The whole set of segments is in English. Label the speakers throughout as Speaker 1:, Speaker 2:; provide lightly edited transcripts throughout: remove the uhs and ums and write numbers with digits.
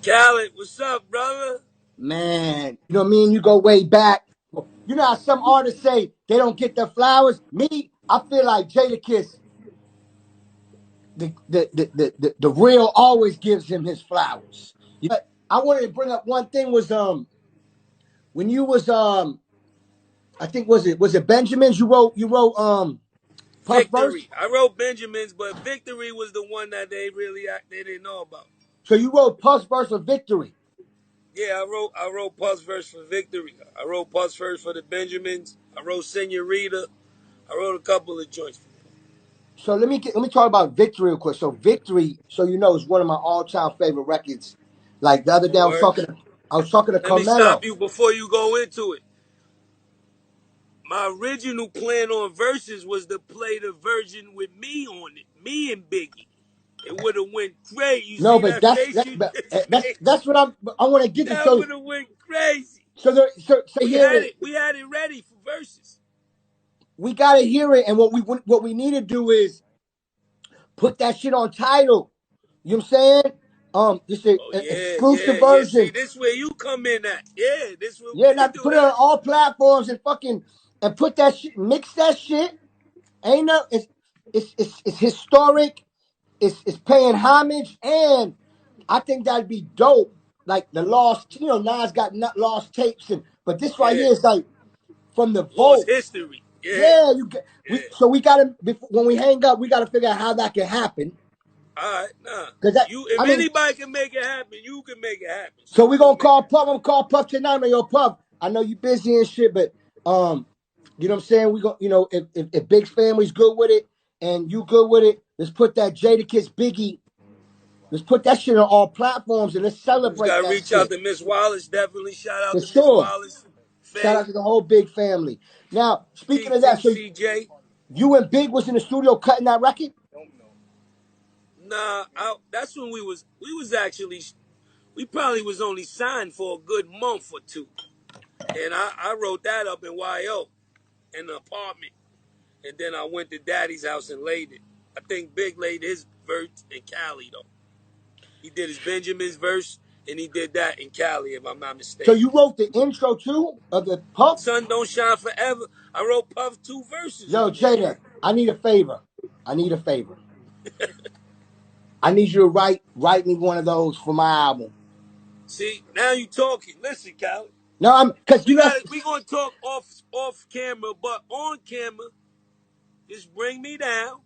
Speaker 1: Khaled, what's up, brother?
Speaker 2: Man, you know what I mean? You go way back. You know how some artists say they don't get their flowers? Me, I feel like Jadakiss, the real always gives him his flowers. But I wanted to bring up one thing was when you was I think was it Benjamin's you wrote Puff verse?
Speaker 1: Victory. I wrote Benjamin's, but Victory was the one that they didn't know about.
Speaker 2: So you wrote Puff's verse for Victory.
Speaker 1: Yeah, I wrote Puff's verse for Victory. I wrote Puff's verse for the Benjamins. I wrote Senorita. I wrote a couple of joints.
Speaker 2: So let me talk about Victory real quick. So Victory, so you know, is one of my all-time favorite records. Like the other day
Speaker 1: Oh, word.
Speaker 2: I was talking to
Speaker 1: Let me stop
Speaker 2: Carmelo.
Speaker 1: you before you go into it. My original plan on verses was to play the version with me on it, me and Biggie. It would have went great. You
Speaker 2: No,
Speaker 1: see
Speaker 2: but
Speaker 1: that face you just made?
Speaker 2: that's what I want to get to.
Speaker 1: That would have went crazy.
Speaker 2: So
Speaker 1: We
Speaker 2: hear
Speaker 1: had
Speaker 2: it.
Speaker 1: it. We had it ready for verses.
Speaker 2: We gotta hear it, and what we need to do is put that shit on title. You know what I'm saying? Just an
Speaker 1: Oh yeah,
Speaker 2: exclusive
Speaker 1: yeah, yeah. See,
Speaker 2: version.
Speaker 1: this where you come in at. Yeah, this where
Speaker 2: Yeah,
Speaker 1: we could
Speaker 2: not
Speaker 1: do
Speaker 2: put it on
Speaker 1: that.
Speaker 2: all platforms and put that shit, mix that shit. Ain't no, it's historic. It's paying homage, and I think that'd be dope. Like the lost, Nas got not lost tapes, but this right
Speaker 1: Yeah,
Speaker 2: here is like from the
Speaker 1: lost
Speaker 2: vault.
Speaker 1: history. Yeah,
Speaker 2: Yeah, you get we.
Speaker 1: yeah.
Speaker 2: So we gotta when we hang up, we gotta figure out how that can happen.
Speaker 1: All right, nah.
Speaker 2: Cause that,
Speaker 1: You, if
Speaker 2: I mean,
Speaker 1: anybody can make it happen, you can make it happen. So
Speaker 2: so
Speaker 1: we
Speaker 2: we
Speaker 1: gonna
Speaker 2: gonna
Speaker 1: make
Speaker 2: call
Speaker 1: it.
Speaker 2: Puff. I'm gonna call Puff tonight. Man, yo, Puff. I know you busy and shit, but you know what I'm saying. We go, if Big Family's good with it and you good with it, let's put that Jadakiss Biggie. Let's put that shit on all platforms and let's
Speaker 1: We just
Speaker 2: celebrate
Speaker 1: gotta
Speaker 2: that
Speaker 1: reach out
Speaker 2: shit
Speaker 1: to Miss Wallace. Definitely shout out
Speaker 2: for
Speaker 1: to Miss
Speaker 2: sure.
Speaker 1: Wallace,
Speaker 2: Shout
Speaker 1: Faye,
Speaker 2: out to the whole Big Family. Now, speaking of that,
Speaker 1: TT,
Speaker 2: so
Speaker 1: CJ.
Speaker 2: you and Big was in the studio cutting that record.
Speaker 1: Nah, that's when we was actually we probably was only signed for a good month or two, and I wrote that up in YO in the apartment, and then I went to Daddy's house and laid it. I think Big laid his verse in Cali though. He did his Benjamin's verse, and he did that in Cali, if I'm not
Speaker 2: So
Speaker 1: mistaken.
Speaker 2: you wrote the intro too of the Puff.
Speaker 1: Sun don't shine forever. I wrote Puff 2 verses
Speaker 2: Yo,
Speaker 1: on there.
Speaker 2: Jada, I need a favor. I need a favor. I need you to write me one of those for my album.
Speaker 1: See, now you talking. Listen, Cal.
Speaker 2: No, I'm because
Speaker 1: We got it. We gonna talk off camera, but on camera, just bring me down.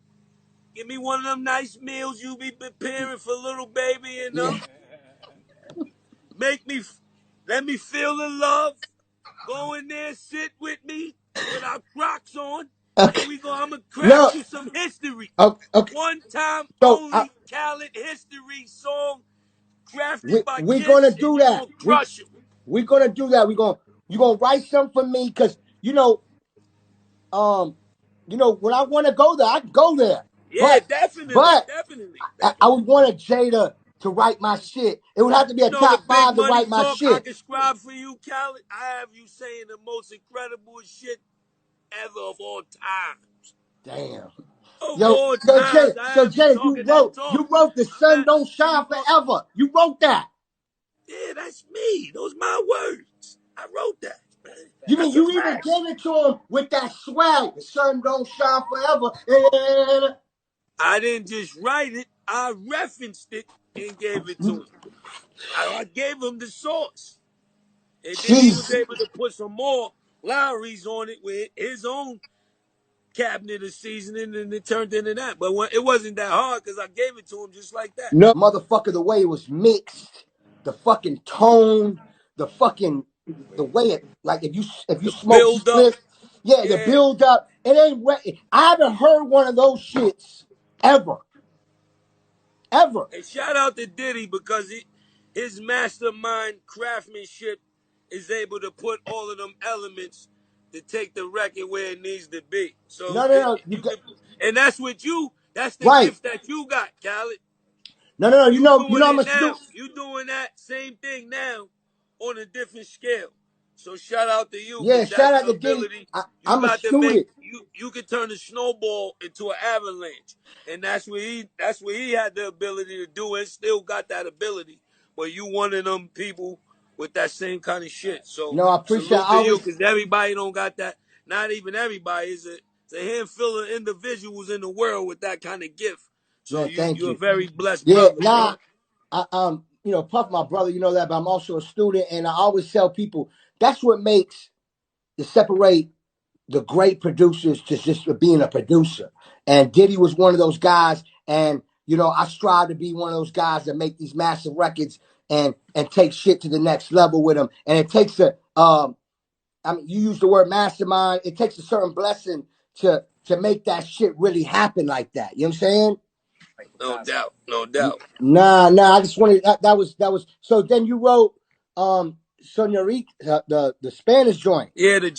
Speaker 1: Give me one of them nice meals you be preparing for little baby,
Speaker 2: yeah.
Speaker 1: Make me, let me feel the love. Go in there, sit with me with our Crocs on, and
Speaker 2: Okay.
Speaker 1: I'm gonna
Speaker 2: No.
Speaker 1: craft you some history.
Speaker 2: Okay. Okay.
Speaker 1: One time
Speaker 2: So
Speaker 1: only Khaled history song crafted by
Speaker 2: we're gonna
Speaker 1: Kiss, and
Speaker 2: do
Speaker 1: you
Speaker 2: that.
Speaker 1: gonna crush it.
Speaker 2: We're gonna do that. You gonna write something for me because um when I want to go there, I can go there.
Speaker 1: Yeah,
Speaker 2: But
Speaker 1: definitely,
Speaker 2: but
Speaker 1: definitely,
Speaker 2: I
Speaker 1: definitely.
Speaker 2: would want a Jada to write my shit. It would have to be a
Speaker 1: You know the
Speaker 2: top
Speaker 1: big
Speaker 2: five to
Speaker 1: money
Speaker 2: write my
Speaker 1: talk I
Speaker 2: shit.
Speaker 1: can scribe for you, Khaled? I have you saying the most incredible shit ever of all times.
Speaker 2: Damn.
Speaker 1: Of
Speaker 2: Yo,
Speaker 1: all
Speaker 2: so Jada,
Speaker 1: times, I
Speaker 2: so
Speaker 1: have you
Speaker 2: Jada, you
Speaker 1: talking that
Speaker 2: wrote,
Speaker 1: talk.
Speaker 2: you wrote the
Speaker 1: I'm
Speaker 2: sun
Speaker 1: at,
Speaker 2: don't
Speaker 1: and
Speaker 2: shine forever. You wrote that.
Speaker 1: yeah, that's me. Those my words. I wrote that, man.
Speaker 2: You mean
Speaker 1: That's a
Speaker 2: you even
Speaker 1: fact.
Speaker 2: gave it to him with that swag? The sun don't shine forever. And
Speaker 1: I didn't just write it. I referenced it and gave it to him. I gave him the source. And then he was
Speaker 2: jeez.
Speaker 1: able to put some more Lowry's on it with his own cabinet of seasoning, and it turned into that. But it wasn't that hard because I gave it to him just like that.
Speaker 2: No, motherfucker, the way it was mixed, the fucking tone, the way it, like if you
Speaker 1: The
Speaker 2: smoke
Speaker 1: build up,
Speaker 2: spliff, yeah, the
Speaker 1: yeah.
Speaker 2: build up, it ain't I haven't heard one of those shits ever, ever.
Speaker 1: And shout out to Diddy because his mastermind craftsmanship is able to put all of them elements to take the record where it needs to be. So
Speaker 2: No, no, no,
Speaker 1: you could, and that's what you. That's the
Speaker 2: right.
Speaker 1: gift that you got, Khaled.
Speaker 2: No, no, no.
Speaker 1: You
Speaker 2: You
Speaker 1: doing
Speaker 2: know how
Speaker 1: it
Speaker 2: much to do.
Speaker 1: now. You doing that same thing now on a different scale. So shout out to you
Speaker 2: Yeah,
Speaker 1: because
Speaker 2: shout
Speaker 1: that's
Speaker 2: out
Speaker 1: the
Speaker 2: to Diddy.
Speaker 1: ability. You
Speaker 2: I'm a
Speaker 1: got to make
Speaker 2: student.
Speaker 1: you can turn a snowball into an avalanche. And that's what he had the ability to do and still got that ability. but you one of them people with that same kind of shit. So
Speaker 2: I appreciate.
Speaker 1: salute
Speaker 2: I
Speaker 1: to you,
Speaker 2: always,
Speaker 1: because everybody don't got that. Not even everybody. It's a handful of individuals in the world with that kind of gift. So
Speaker 2: man. Thank
Speaker 1: you're a
Speaker 2: you.
Speaker 1: very blessed
Speaker 2: Yeah,
Speaker 1: brother, bro.
Speaker 2: nah. Puff, my brother, you know that, but I'm also a student, and I always tell people that's what makes to separate the great producers to just being a producer. And Diddy was one of those guys, and I strive to be one of those guys that make these massive records and take shit to the next level with them. And it takes you use the word mastermind. It takes a certain blessing to make that shit really happen like that. You know what I'm saying?
Speaker 1: No doubt, no doubt.
Speaker 2: Nah. I just wanted that was. So then you wrote Senorita, the Spanish joint.
Speaker 1: Yeah, the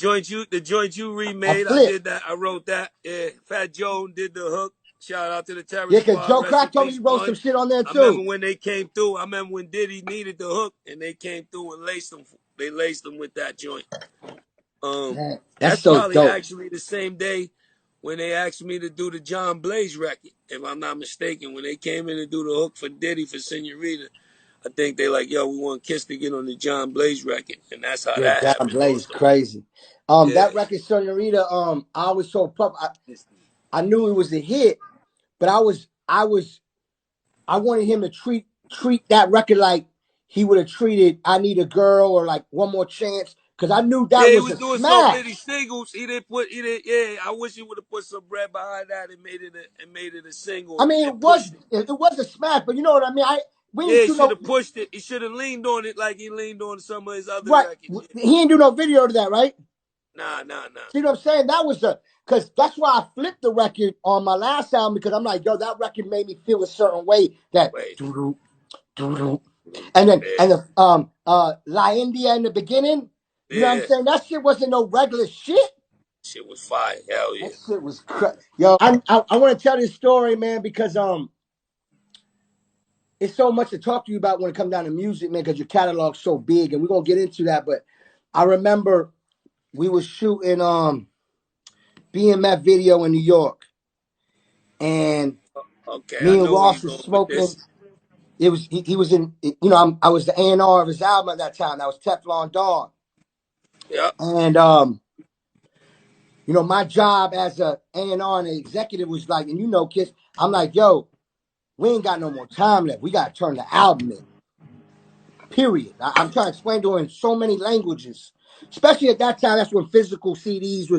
Speaker 1: joint you
Speaker 2: I
Speaker 1: remade. I
Speaker 2: flipped.
Speaker 1: did that. I wrote that. Yeah, Fat Joe did the hook. Shout out to the
Speaker 2: Yeah,
Speaker 1: Terrorist
Speaker 2: because
Speaker 1: Squad.
Speaker 2: Joe
Speaker 1: Rest in
Speaker 2: Crack told me
Speaker 1: peace,
Speaker 2: you wrote some
Speaker 1: Pun.
Speaker 2: shit on there
Speaker 1: I remember
Speaker 2: too.
Speaker 1: when they came through. I remember when Diddy needed the hook, and they came through and laced them. They laced them with that joint.
Speaker 2: Man, that's
Speaker 1: That's
Speaker 2: so
Speaker 1: probably
Speaker 2: dope.
Speaker 1: actually the same day when they asked me to do the John Blaze record, if I'm not mistaken. When they came in to do the hook for Diddy for Senorita, I think they like, yo, we want Kiss to get on the John Blaze record, and that's how
Speaker 2: Yeah,
Speaker 1: that
Speaker 2: John
Speaker 1: happened.
Speaker 2: Blaze
Speaker 1: Also,
Speaker 2: crazy.
Speaker 1: yeah,
Speaker 2: That record Senorita, I was so pumped. I knew it was a hit, but I wanted him to treat that record like he would have treated I Need a Girl or like One More Chance, because I knew that
Speaker 1: yeah, he
Speaker 2: was
Speaker 1: was
Speaker 2: a
Speaker 1: doing so many
Speaker 2: smash.
Speaker 1: singles. He didn't put, he didn't. Yeah, I wish he would have put some bread behind that and made it a
Speaker 2: I
Speaker 1: single
Speaker 2: mean,
Speaker 1: and pushed it.
Speaker 2: it was a smash, but you know what I mean. We
Speaker 1: Yeah,
Speaker 2: didn't
Speaker 1: he
Speaker 2: do
Speaker 1: should
Speaker 2: no
Speaker 1: have pushed it. He should have leaned on it like he leaned on some of his other
Speaker 2: right.
Speaker 1: records. Yeah.
Speaker 2: He didn't do no video to that, right?
Speaker 1: Nah.
Speaker 2: See what I'm saying? That was because that's why I flipped the record on my last album because I'm like, yo, that record made me feel a certain way that
Speaker 1: Wait.
Speaker 2: doo-doo, doo-doo. And the La India in the beginning, you know what I'm
Speaker 1: Yeah,
Speaker 2: saying? That shit wasn't no regular shit.
Speaker 1: shit was fire. Hell
Speaker 2: That
Speaker 1: yeah.
Speaker 2: shit was yo. I want to tell this story, man, because it's so much to talk to you about when it comes down to music, man, because your catalog's so big, and we're gonna get into that. But I remember we was shooting BMF video in New York, and
Speaker 1: Okay, I
Speaker 2: me and
Speaker 1: know where
Speaker 2: Ross
Speaker 1: you
Speaker 2: was
Speaker 1: going with
Speaker 2: smoking.
Speaker 1: this.
Speaker 2: It was he was in I was the A&R of his album at that time. That was Teflon Don,
Speaker 1: Yep.
Speaker 2: and my job as a A&R and an executive was like, and Kiss, I'm like, yo, we ain't got no more time left. We got to turn the album in. Period. I'm trying to explain to her in so many languages, especially at that time. That's when physical CDs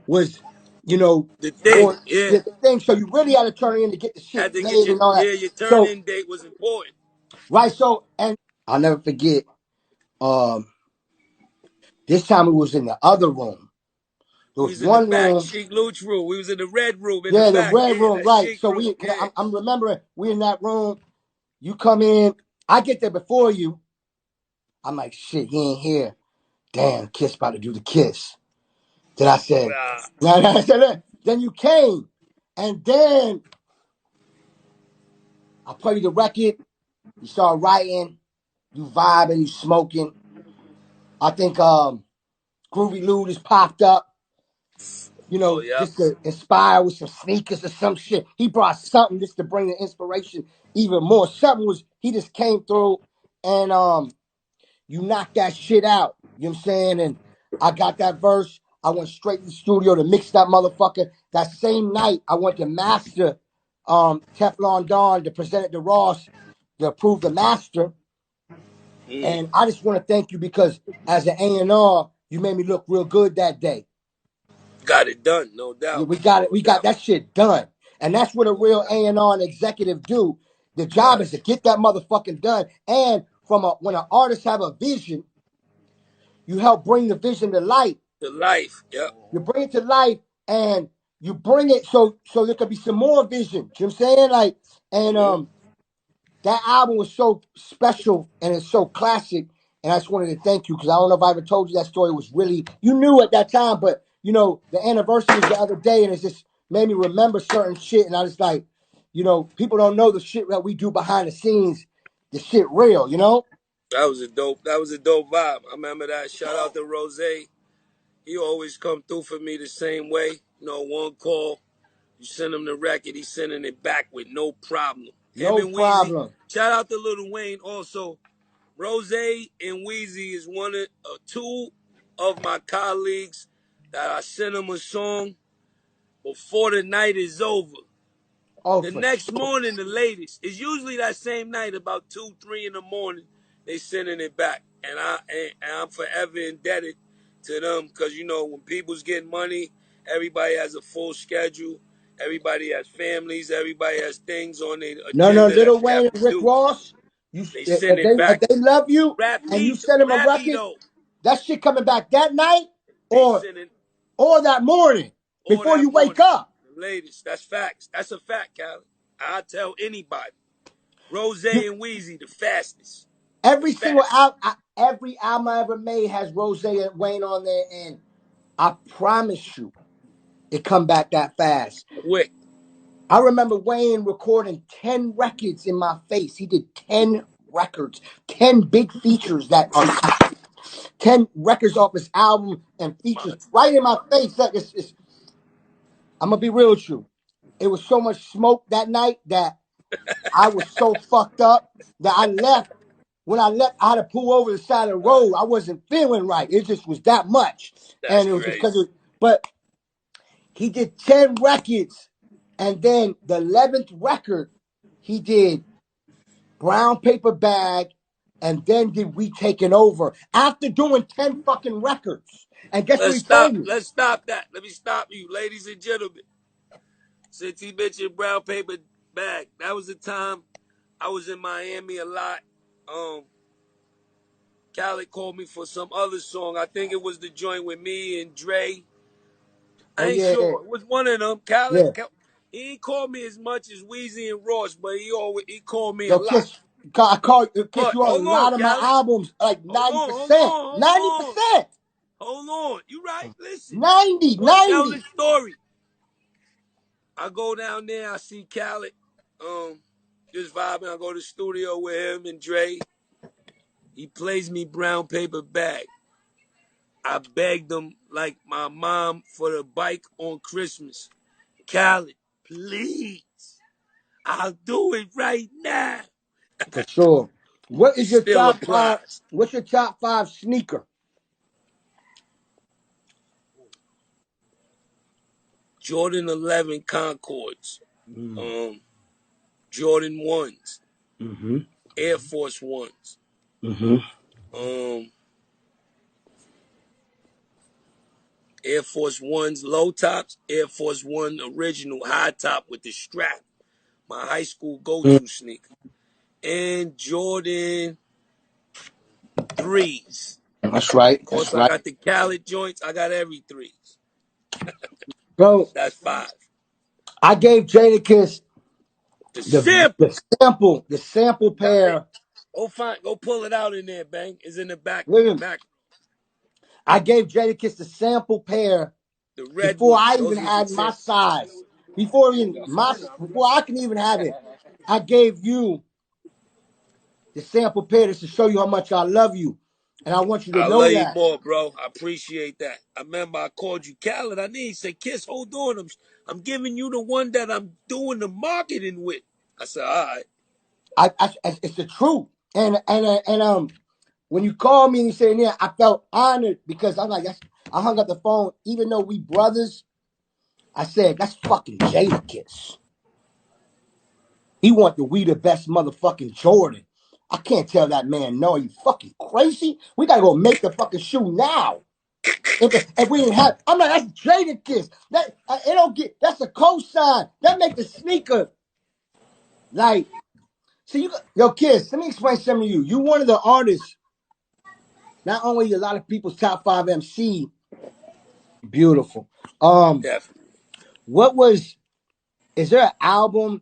Speaker 2: was you know
Speaker 1: The thing,
Speaker 2: going
Speaker 1: yeah.
Speaker 2: the thing. So you really had to turn it in to get the shit
Speaker 1: Had to get
Speaker 2: made
Speaker 1: your,
Speaker 2: and all that.
Speaker 1: yeah, your turn
Speaker 2: So
Speaker 1: in date was important.
Speaker 2: right, so and I'll never forget. Um, this time it was in the other room. There
Speaker 1: We
Speaker 2: was
Speaker 1: was in the
Speaker 2: one
Speaker 1: back,
Speaker 2: room.
Speaker 1: Sheik Luch room. We was in the red room in the
Speaker 2: Yeah, the
Speaker 1: back.
Speaker 2: red
Speaker 1: Yeah,
Speaker 2: room,
Speaker 1: that
Speaker 2: right.
Speaker 1: Sheik
Speaker 2: So
Speaker 1: room. Yeah.
Speaker 2: I'm remembering we in that room. You come in, I get there before you. I'm like, shit, he ain't here. Damn, Kiss about to do the kiss. Then I said,
Speaker 1: Nah.
Speaker 2: then you came. And then I played the record. You start writing, you vibing, you smoking. I think Groovy Lou just popped up,
Speaker 1: Oh, yep.
Speaker 2: just to inspire with some sneakers or some shit. He brought something just to bring the inspiration even more. Something was he just came through and you knocked that shit out. You know what I'm saying? And I got that verse. I went straight to the studio to mix that motherfucker. That same night, I went to master Teflon Don to present it to Ross to approve the master. And I just want to thank you because as an A&R, you made me look real good that day.
Speaker 1: Got it done, no
Speaker 2: Yeah,
Speaker 1: doubt.
Speaker 2: we got it.
Speaker 1: No
Speaker 2: We got
Speaker 1: doubt.
Speaker 2: that shit done. And that's what a
Speaker 1: No
Speaker 2: real
Speaker 1: doubt.
Speaker 2: A&R and executive do. The job is to
Speaker 1: Facts.
Speaker 2: get that motherfucking done. And when an artist have a vision, you help bring the vision to light.
Speaker 1: The life. Yep.
Speaker 2: You bring it to life and you bring it so there could be some more vision. You know what I'm saying? Like, and that album was so special and it's so classic. And I just wanted to thank you because I don't know if I ever told you that story was really you knew at that time, but the anniversary was the other day and it just made me remember certain shit. And I was like, people don't know the shit that we do behind the scenes, the shit real,
Speaker 1: That was a dope vibe. I remember that. Shout out to Rose. He always come through for me the same way. One call. You send him the record, he's sending it back with no problem. Him
Speaker 2: No
Speaker 1: and Weezy.
Speaker 2: problem.
Speaker 1: Shout out to Lil Wayne also. Rose and Wheezy is two of my colleagues that I sent them a song before the night is over.
Speaker 2: Oh,
Speaker 1: The
Speaker 2: for
Speaker 1: next
Speaker 2: sure.
Speaker 1: morning, the latest. It's usually that same night, about 2, 3 in the morning, they sending it back. And I'm forever indebted to them because, you know, when people's getting money, everybody has a full schedule. Everybody has families. Everybody has things on their
Speaker 2: No, no,
Speaker 1: agenda that
Speaker 2: Lil
Speaker 1: they have
Speaker 2: Wayne
Speaker 1: to
Speaker 2: and Rick
Speaker 1: do.
Speaker 2: Ross.
Speaker 1: They
Speaker 2: If
Speaker 1: send it back.
Speaker 2: they love you and you send them a
Speaker 1: Rappy
Speaker 2: record,
Speaker 1: though.
Speaker 2: that shit coming back that night
Speaker 1: They
Speaker 2: or
Speaker 1: sending
Speaker 2: that morning
Speaker 1: all
Speaker 2: before
Speaker 1: that
Speaker 2: you wake
Speaker 1: morning.
Speaker 2: up.
Speaker 1: The latest. That's facts. That's a fact, Khaled. I tell anybody. Rose
Speaker 2: You
Speaker 1: and Wheezy, the fastest. The
Speaker 2: every single
Speaker 1: fastest.
Speaker 2: every album I ever made has Rose and Wayne on there, and I promise you, it come back that fast.
Speaker 1: Quick.
Speaker 2: I remember Wayne recording 10 records in my face. He did 10 records, 10 big features that are 10 records off his album and features right in my face. Like I'm gonna be real with you. It was so much smoke that night that I was so fucked up that I left. When I left, I had to pull over the side of the road. I wasn't feeling right. It just was that much.
Speaker 1: That's
Speaker 2: And it was just
Speaker 1: crazy.
Speaker 2: because but he did 10 records. And then the 11th record, he did Brown Paper Bag. And then did We Taking Over after doing 10 fucking records. And guess what
Speaker 1: Let's
Speaker 2: he told
Speaker 1: stop.
Speaker 2: me?
Speaker 1: Let's stop that. Let me stop you, ladies and gentlemen. Since he mentioned brown paper bag, that was the time I was in Miami a lot. Khaled called me for some other song. I think it was the joint with me and Dre. I
Speaker 2: Oh,
Speaker 1: ain't
Speaker 2: yeah,
Speaker 1: sure. It was one of them. Khaled,
Speaker 2: yeah.
Speaker 1: he ain't called me as much as Weezy and Ross, but he called me a
Speaker 2: Yo,
Speaker 1: lot.
Speaker 2: Kiss,
Speaker 1: But
Speaker 2: you on a
Speaker 1: hold on,
Speaker 2: lot of my
Speaker 1: Khaled.
Speaker 2: albums, like
Speaker 1: Hold
Speaker 2: 90%.
Speaker 1: on, hold on.
Speaker 2: 90%.
Speaker 1: Hold on. You right. Listen.
Speaker 2: 90,
Speaker 1: I'm gonna tell
Speaker 2: 90.
Speaker 1: the story. I go down there, I see Khaled, just vibing. I go to the studio with him and Dre. He plays me brown paper bag. I begged him like my mom for the bike on Christmas. Khaled, please. I'll do it right now.
Speaker 2: For sure. What
Speaker 1: It
Speaker 2: is your
Speaker 1: still
Speaker 2: top five?
Speaker 1: applies.
Speaker 2: What's your top five sneaker?
Speaker 1: Jordan 11 Concords.
Speaker 2: Mm,
Speaker 1: Um, Jordan 1s.
Speaker 2: mm-hmm.
Speaker 1: Air Force 1s.
Speaker 2: Mm-hmm.
Speaker 1: Um, Air Force Ones low tops, Air Force One original high top with the strap. My high school go-to sneaker. And Jordan 3s.
Speaker 2: That's right.
Speaker 1: Of
Speaker 2: That's
Speaker 1: course, I
Speaker 2: right.
Speaker 1: got the Khaled joints. I got every 3s.
Speaker 2: Bro,
Speaker 1: That's 5.
Speaker 2: I gave Jadakiss
Speaker 1: The
Speaker 2: the
Speaker 1: sample.
Speaker 2: the sample
Speaker 1: You got it?
Speaker 2: pair.
Speaker 1: Go pull it out in there, bang. It's in the back.
Speaker 2: Listen,
Speaker 1: Back.
Speaker 2: I gave Jadakiss the sample pair
Speaker 1: The red
Speaker 2: before
Speaker 1: ones.
Speaker 2: I even
Speaker 1: Those was the
Speaker 2: had my
Speaker 1: samples.
Speaker 2: size. Before I can even have it, I gave you the sample pair just to show you how much I love you. And I want you to
Speaker 1: I
Speaker 2: know
Speaker 1: love you
Speaker 2: that.
Speaker 1: more, bro. I appreciate that. I remember I called you Khaled. I need to say, Kiss, hold on. I'm giving you the one that I'm doing the marketing with. I said, all right.
Speaker 2: It's the truth. And when you called me and you said, yeah, I felt honored because I'm like, I hung up the phone, even though we brothers. I said, that's fucking Jadakiss. He want the we the best motherfucking Jordan. I can't tell that man, no, you fucking crazy? We gotta go make the fucking shoe now. If we didn't have, I'm like, that's Jadakiss. It don't get, that's a cosign. That make the sneaker like, see, yo, Kiss, let me explain something to you. You one of the artists, not only a lot of people's top 5 MC, beautiful.
Speaker 1: Definitely.
Speaker 2: What is there an album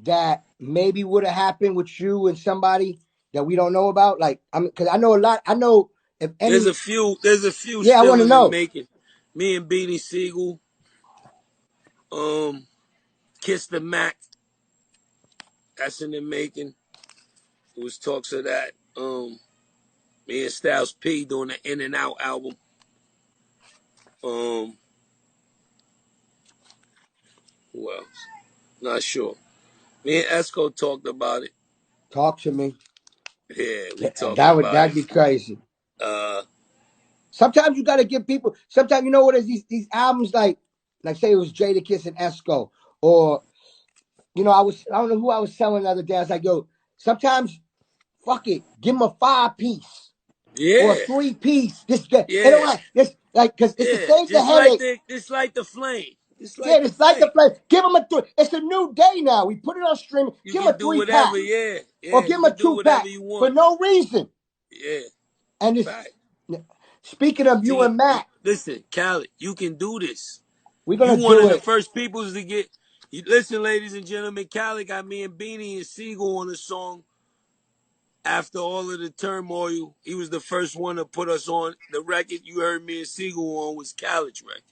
Speaker 2: that maybe would have happened with you and somebody that we don't know about? Like, because I know a lot. I know if
Speaker 1: There's
Speaker 2: any.
Speaker 1: a few
Speaker 2: Yeah, I
Speaker 1: still
Speaker 2: want to
Speaker 1: in the
Speaker 2: know.
Speaker 1: making. Me and Beanie Siegel, Kiss the Mac, that's in the making. There was talks of that. Me and Styles P doing the In and Out album. Um, who else? Not sure. Me and Esco talked about it.
Speaker 2: Talk to me.
Speaker 1: Yeah, we talking about
Speaker 2: That'd
Speaker 1: it.
Speaker 2: be crazy.
Speaker 1: Uh,
Speaker 2: Sometimes you gotta give people. Sometimes you know what is these albums like say it was Jadakiss and Esco, or I don't know who I was selling the other day. I was like, yo, sometimes fuck it, give them a 5-piece or a
Speaker 1: yeah,
Speaker 2: 3-piece. This it
Speaker 1: yeah,
Speaker 2: don't like this like because it's to
Speaker 1: yeah.
Speaker 2: save the headache.
Speaker 1: Just like the flame. Just
Speaker 2: Yeah,
Speaker 1: like the
Speaker 2: it's like the
Speaker 1: flame.
Speaker 2: play. Give them a 3. It's a new day now. We put it on streaming.
Speaker 1: You
Speaker 2: Give them
Speaker 1: can
Speaker 2: a
Speaker 1: do
Speaker 2: 3-pack
Speaker 1: whatever. Yeah,
Speaker 2: or
Speaker 1: yeah.
Speaker 2: give
Speaker 1: You
Speaker 2: them a
Speaker 1: can do whatever
Speaker 2: 2-pack
Speaker 1: you
Speaker 2: for
Speaker 1: want.
Speaker 2: no reason.
Speaker 1: Yeah,
Speaker 2: And it's
Speaker 1: fact.
Speaker 2: speaking of you
Speaker 1: See,
Speaker 2: and Matt,
Speaker 1: listen, Khaled, you can do this.
Speaker 2: we're
Speaker 1: You
Speaker 2: gonna
Speaker 1: one
Speaker 2: do
Speaker 1: of the
Speaker 2: it.
Speaker 1: first peoples to get. Listen, ladies and gentlemen, Khaled got me and Beanie and Siegel on a song. After all of the turmoil, he was the first one to put us on. The record you heard me and Siegel on was Khaled's record.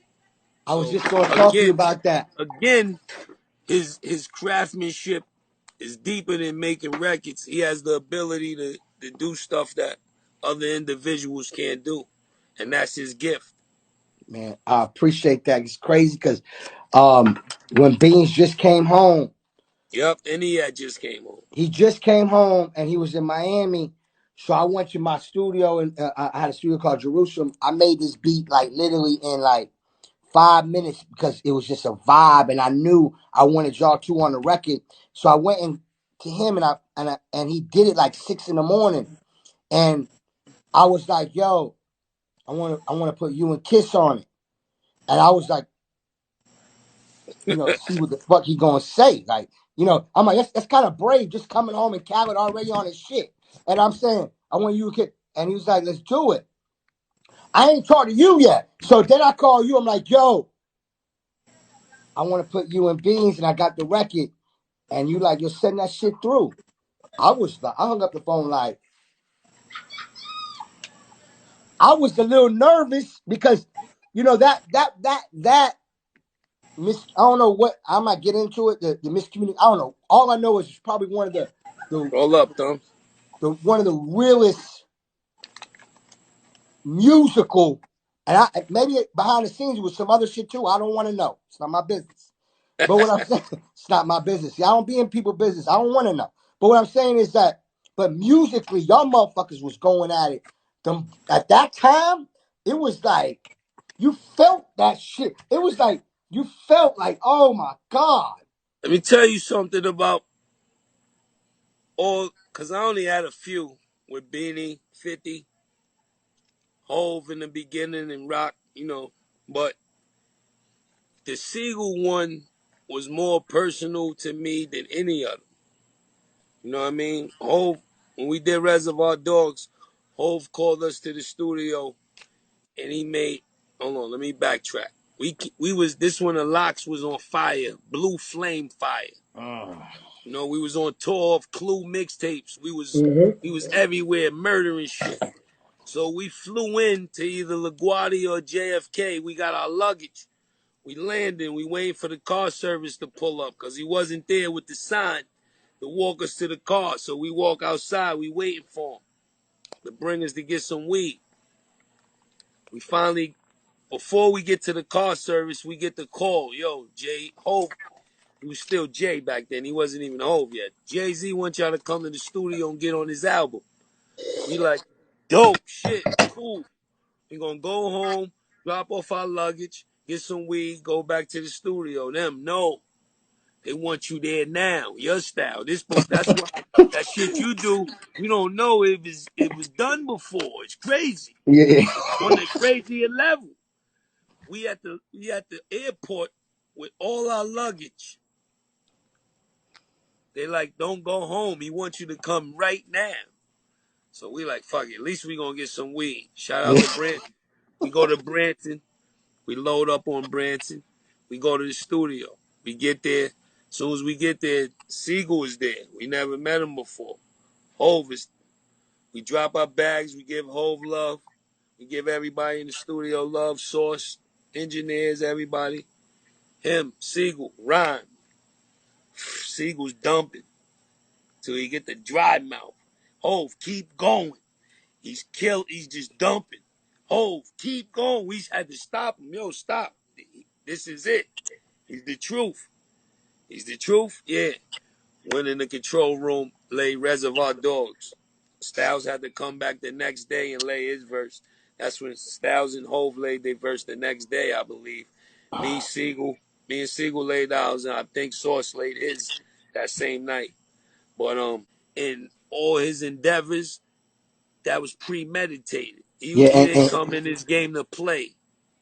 Speaker 2: I was
Speaker 1: So
Speaker 2: just gonna talk to you
Speaker 1: again,
Speaker 2: about that.
Speaker 1: again, his craftsmanship is deeper than making records. He has the ability to do stuff that other individuals can't do, and that's his gift.
Speaker 2: Man, I appreciate that. It's crazy because when Beans just came home,
Speaker 1: Yep, and he had just came home.
Speaker 2: he just came home and he was in Miami. So I went to my studio and I had a studio called Jerusalem. I made this beat like literally in like 5 minutes because it was just a vibe, and I knew I wanted y'all two on the record. So I went in to him and he did it like 6 in the morning, and I was like, "Yo, I want to put you and Kiss on it," and I was like, see what the fuck he gonna say, like, I'm like, that's kind of brave, just coming home and Khaled already on his shit, and I'm saying I want you and Kiss, and he was like, "Let's do it." I ain't talked to you yet, so then I call you. I'm like, "Yo, I want to put you in Beans, and I got the record." And you like, you're sending that shit through. I hung up the phone like, I was a little nervous because, that I don't know what, I might get into it, the miscommunication. I don't know. All I know is it's probably one of the,
Speaker 1: Roll up, Thumb.
Speaker 2: one of the realest musical, and maybe behind the scenes with some other shit too. I don't want to know. It's not my business. But what I'm saying, it's not my business. See, I don't be in people's business. I don't want to know. But what I'm saying is that, but musically, y'all motherfuckers was going at it. At that time, it was like, you felt that shit. It was like, you felt like, oh my God.
Speaker 1: Let me tell you something about all, because I only had a few with Beanie, 50, Hove in the beginning, and Rock, but the Siegel one was more personal to me than any of them. You know what I mean? Hove, when we did Reservoir Dogs, Hove called us to the studio and he made, hold on, let me backtrack. We was, this one of Locks was on fire, Blue Flame Fire. We was on tour of Clue mixtapes. We was everywhere murdering shit. So we flew in to either LaGuardia or JFK. We got our luggage. We landed. We waiting for the car service to pull up because he wasn't there with the sign to walk us to the car. So we walk outside. We waiting for him to bring us to get some weed. We finally, before we get to the car service, we get the call. Yo, Jay Hove, he was still Jay back then. He wasn't even Hove yet. Jay-Z wants y'all to come to the studio and get on his album. We like, dope, shit, cool. We gonna go home, drop off our luggage, get some weed, go back to the studio. Them, no. They want you there now. Your style. That's why that shit you do, we don't know if it was done before. It's crazy.
Speaker 2: Yeah.
Speaker 1: On the crazier level. We at the airport with all our luggage. They like, don't go home. He wants you to come right now. So we like, fuck it. At least we gonna get some weed. Shout out to Branson. We go to Branson. We load up on Branson. We go to the studio. We get there. As soon as we get there, Siegel is there. We never met him before. Hove is. We drop our bags. We give Hove love. We give everybody in the studio love. Source, engineers, everybody. Him, Siegel, Rhyme. Siegel's dumping till he get the dry mouth. Hove, keep going. He's killed. He's just dumping. Hove, keep going. We had to stop him. Yo, stop. This is it. He's the truth. He's the truth. Yeah. Went in the control room, lay Reservoir Dogs. Styles had to come back the next day and lay his verse. That's when Styles and Hove laid their verse the next day, I believe. Me and Siegel laid ours, and I think Sauce laid his that same night. But in all his endeavors, that was premeditated.
Speaker 2: Yeah,
Speaker 1: He didn't come in this game to play.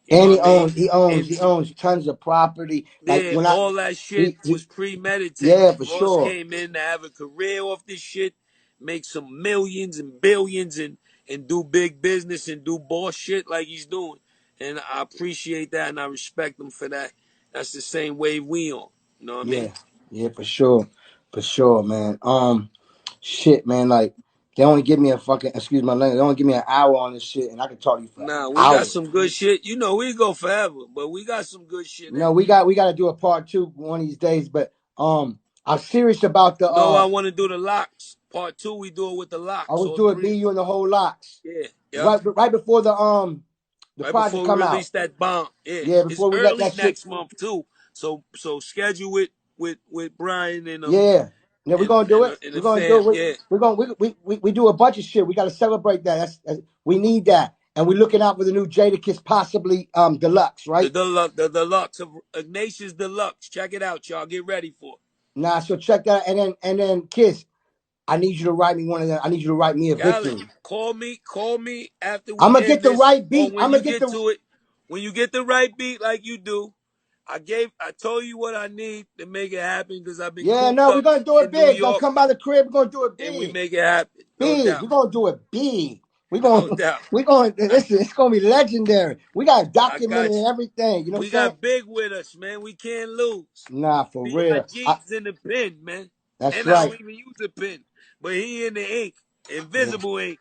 Speaker 1: You know
Speaker 2: and
Speaker 1: what I mean?
Speaker 2: he
Speaker 1: And
Speaker 2: owns tons of property. Like
Speaker 1: yeah,
Speaker 2: when I
Speaker 1: all that shit
Speaker 2: he
Speaker 1: was premeditated.
Speaker 2: yeah, for
Speaker 1: Ross
Speaker 2: sure.
Speaker 1: came in to have a career off this shit, make some millions and billions, and do big business and do boss shit like he's doing. And I appreciate that and I respect him for that. That's the same wave we on. You know what I mean?
Speaker 2: Yeah, yeah, for sure. For sure, man. Shit, man, like they only give me a fucking excuse my language, they only give me an hour on this shit and I can talk to you for
Speaker 1: Nah, we got
Speaker 2: hours.
Speaker 1: some good shit. You know, we go forever, but we got some good shit
Speaker 2: No,
Speaker 1: in.
Speaker 2: we gotta do a part two one of these days, but I'm serious about the
Speaker 1: No, I want to do the locks. Part 2, we do it with the
Speaker 2: I
Speaker 1: locks,
Speaker 2: was
Speaker 1: all
Speaker 2: doing
Speaker 1: three
Speaker 2: me,
Speaker 1: of
Speaker 2: you
Speaker 1: us.
Speaker 2: and the whole locks.
Speaker 1: Yeah, yep.
Speaker 2: Right before the
Speaker 1: Right
Speaker 2: project
Speaker 1: before we
Speaker 2: come out.
Speaker 1: release that bomb. Yeah,
Speaker 2: Yeah,
Speaker 1: it's
Speaker 2: before we let
Speaker 1: early
Speaker 2: that shit.
Speaker 1: next month too. So schedule it with Brian and
Speaker 2: Yeah. Yeah, we're
Speaker 1: and
Speaker 2: gonna do
Speaker 1: and,
Speaker 2: it.
Speaker 1: and
Speaker 2: We're
Speaker 1: the
Speaker 2: gonna do
Speaker 1: fam.
Speaker 2: it.
Speaker 1: Yeah,
Speaker 2: We're gonna we do a bunch of shit. We gotta celebrate that. We need that. And we're looking out for the new Jadakiss, possibly deluxe,
Speaker 1: the
Speaker 2: right?
Speaker 1: deluxe, the deluxe of Ignatius Deluxe. Check it out, y'all. Get ready for it.
Speaker 2: Nah, so check that. And then Kiss, I need you to write me one of them. I need you to write me a
Speaker 1: Khaled,
Speaker 2: victory.
Speaker 1: call me after
Speaker 2: I'm
Speaker 1: we
Speaker 2: gonna
Speaker 1: end
Speaker 2: get the
Speaker 1: this,
Speaker 2: right
Speaker 1: or
Speaker 2: beat.
Speaker 1: when
Speaker 2: I'm gonna
Speaker 1: you
Speaker 2: get
Speaker 1: get
Speaker 2: the
Speaker 1: to it. When you get the right beat, like you do, I told you what I need to make it happen because I've been
Speaker 2: Yeah,
Speaker 1: cooped
Speaker 2: no, we're
Speaker 1: up
Speaker 2: gonna do it
Speaker 1: in New
Speaker 2: big. Gonna
Speaker 1: York,
Speaker 2: come by the crib, we're gonna do it
Speaker 1: and we
Speaker 2: big.
Speaker 1: make it happen. No
Speaker 2: Big.
Speaker 1: doubt,
Speaker 2: We're gonna do it big. We're
Speaker 1: no
Speaker 2: gonna
Speaker 1: doubt.
Speaker 2: we're gonna listen, it's gonna be legendary. We got
Speaker 1: I
Speaker 2: documented
Speaker 1: got
Speaker 2: and
Speaker 1: you.
Speaker 2: everything. You know what
Speaker 1: We
Speaker 2: I'm saying?
Speaker 1: got Big with us, man. We can't lose.
Speaker 2: Nah, for real.
Speaker 1: B.I.G's in the pen, man.
Speaker 2: That's
Speaker 1: And I
Speaker 2: right.
Speaker 1: don't even use a pen. But he in the ink.
Speaker 2: Yeah,
Speaker 1: Invisible ink.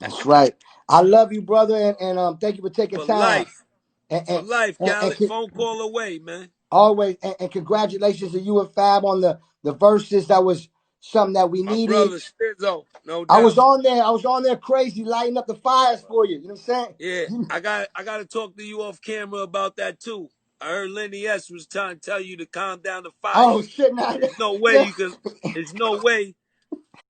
Speaker 2: that's right. I love you, brother, and thank you for taking
Speaker 1: For
Speaker 2: time.
Speaker 1: life.
Speaker 2: And
Speaker 1: For
Speaker 2: and,
Speaker 1: life,
Speaker 2: and, and
Speaker 1: Khaled.
Speaker 2: con-
Speaker 1: Phone call away, man.
Speaker 2: always and congratulations to you and Fab on the verses. That was something that we
Speaker 1: My
Speaker 2: needed.
Speaker 1: brother Stizzo, no
Speaker 2: I was
Speaker 1: doubt.
Speaker 2: on there. I was on there crazy, lighting up the fires for you. You know what I'm
Speaker 1: Yeah,
Speaker 2: saying?
Speaker 1: I gotta talk to you off camera about that too. I heard Lenny S was trying to tell you to calm down the fire.
Speaker 2: Oh shit! Nah,
Speaker 1: There's no way
Speaker 2: yeah.
Speaker 1: you can there's no way